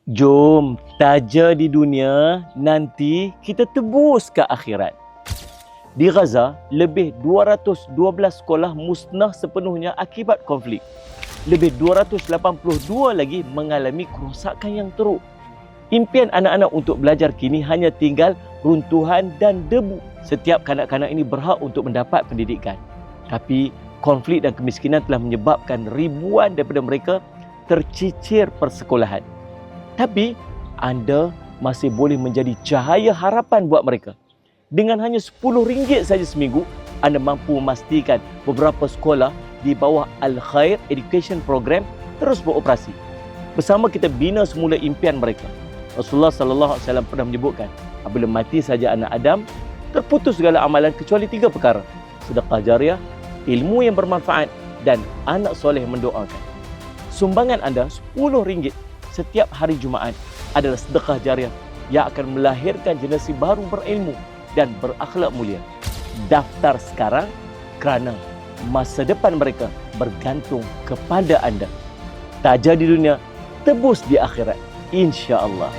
Jom taja di dunia, nanti kita tebus ke akhirat. Di Gaza, lebih 212 sekolah musnah sepenuhnya akibat konflik. Lebih 282 lagi mengalami kerosakan yang teruk. Impian anak-anak untuk belajar kini hanya tinggal runtuhan dan debu. Setiap kanak-kanak ini berhak untuk mendapat pendidikan. Tapi konflik dan kemiskinan telah menyebabkan ribuan daripada mereka tercicir persekolahan. Tapi anda masih boleh menjadi cahaya harapan buat mereka. Dengan hanya RM10 saja seminggu, anda mampu memastikan beberapa sekolah di bawah Al-Khair Education Program terus beroperasi. Bersama kita bina semula impian mereka. Rasulullah SAW pernah menyebutkan, apabila mati saja anak Adam, terputus segala amalan kecuali 3 perkara. Sedekah jariah, ilmu yang bermanfaat dan anak soleh mendoakan. Sumbangan anda RM10 setiap hari Jumaat adalah sedekah jariah yang akan melahirkan generasi baru berilmu dan berakhlak mulia. Daftar sekarang kerana masa depan mereka bergantung kepada anda. Taja di dunia, tebus di akhirat. InsyaAllah.